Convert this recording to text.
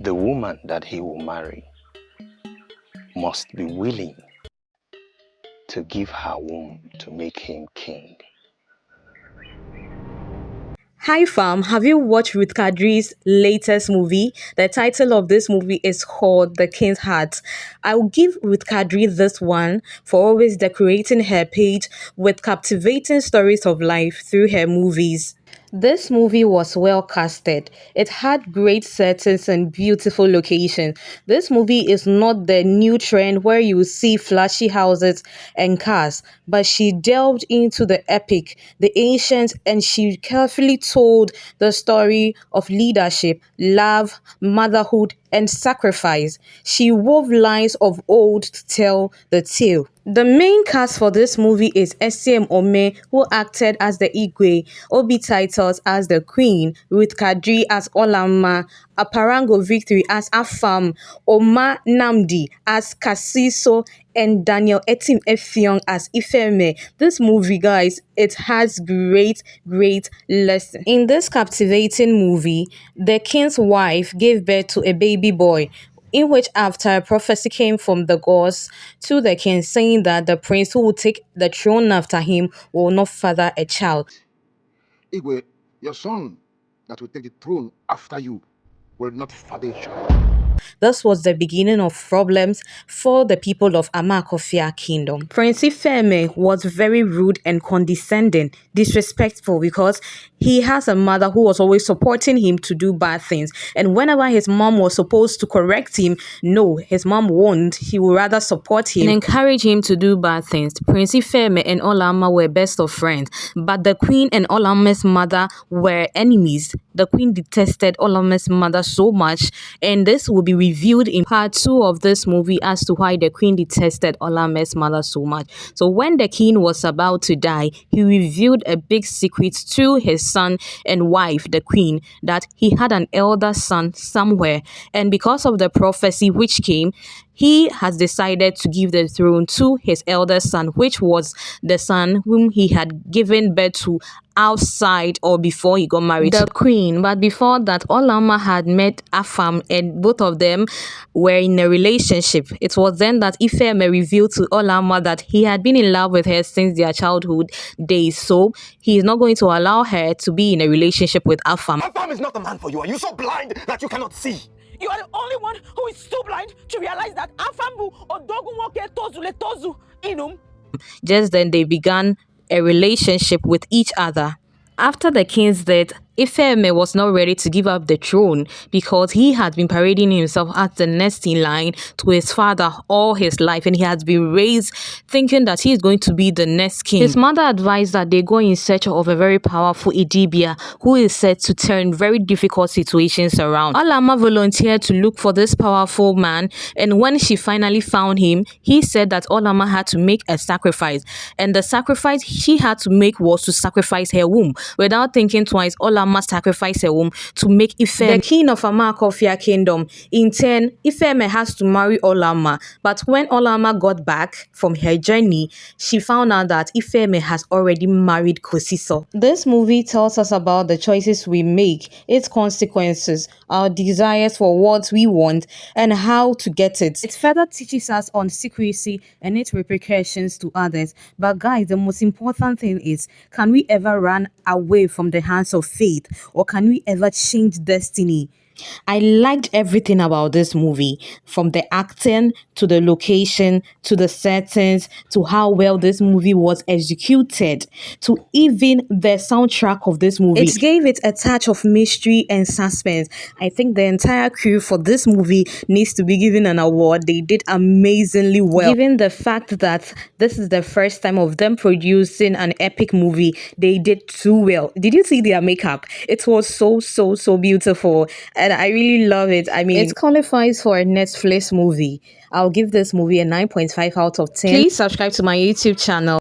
the woman that he will marry must be willing to give her womb to make him king. Hi fam, have you watched Ruth Kadiri's latest movie? The title of this movie is called The King's Heart. I will give Ruth Kadiri this one for always decorating her page with captivating stories of life through her movies. This movie was well casted. It had great settings and beautiful locations. This movie is not the new trend where you see flashy houses and cars, but she delved into the epic, the ancient, and she carefully told the story of leadership, love, motherhood, and sacrifice. She wove lines of old to tell the tale. The main cast for this movie is Asiem Omeh, who acted as the Igwe, Obi Titles as the Queen, Ruth Kadiri as Olama, Aparango Victory as Afam, Oma Namdi as Kasiso, and Daniel Etim Asiem as Ifeme. This movie, guys, it has great lessons. In this captivating movie, the king's wife gave birth to a baby boy, in which after a prophecy came from the gods to the king saying that the prince who would take the throne after him will not father a child. Igwe, your son that will take the throne after you will not father a child. This was the beginning of problems for the people of Amakofia Kingdom. Prince Ifeme was very rude and condescending, disrespectful, because he has a mother who was always supporting him to do bad things. And whenever his mom was supposed to correct him, no, his mom won't. He would rather support him and encourage him to do bad things. Prince Ifeme and Olama were best of friends, but the queen and Olama's mother were enemies. The queen detested Olama's mother so much, and this will be reviewed in part 2 of this movie as to why the queen detested Olama's mother so much. So when the king was about to die, he revealed a big secret to his son and wife, the queen, that he had an elder son somewhere, and because of the prophecy which came, he has decided to give the throne to his elder son, which was the son whom he had given birth to outside or before he got married to the queen. But before that, Olama had met Afam and both of them were in a relationship. It was then that Ifeme revealed to Olama that he had been in love with her since their childhood days, so he is not going to allow her to be in a relationship with Afam. Afam is not the man for you. Are you so blind that you cannot see? You are the only one who is too blind to realize that Afambu Odogunwoke Tozule Tozu Inum. Just then they began a relationship with each other. After the king's death, Ifeme was not ready to give up the throne because he had been parading himself as the next in line to his father all his life, and he had been raised thinking that he is going to be the next king. His mother advised that they go in search of a very powerful Idibia who is said to turn very difficult situations around. Olama volunteered to look for this powerful man, and when she finally found him, he said that Olama had to make a sacrifice, and the sacrifice she had to make was to sacrifice her womb. Without thinking twice, Olama must sacrifice her womb to make Ifeme the king of Amakofia Kingdom. In turn, Ifeme has to marry Olama. But when Olama got back from her journey, she found out that Ifeme has already married Kosiso. This movie tells us about the choices we make, its consequences, our desires for what we want, and how to get it. It further teaches us on secrecy and its repercussions to others. But guys, the most important thing is, can we ever run away from the hands of fate? Or can we ever change destiny? I liked everything about this movie, from the acting to the location to the settings to how well this movie was executed to even the soundtrack of this movie. It gave it a touch of mystery and suspense. I think the entire crew for this movie needs to be given an award. They did amazingly well. Given the fact that this is the first time of them producing an epic movie, they did too well. Did you see their makeup? It was so beautiful. And I really love it. I mean, it qualifies for a Netflix movie. I'll give this movie a 9.5 out of 10. Please subscribe to my YouTube channel.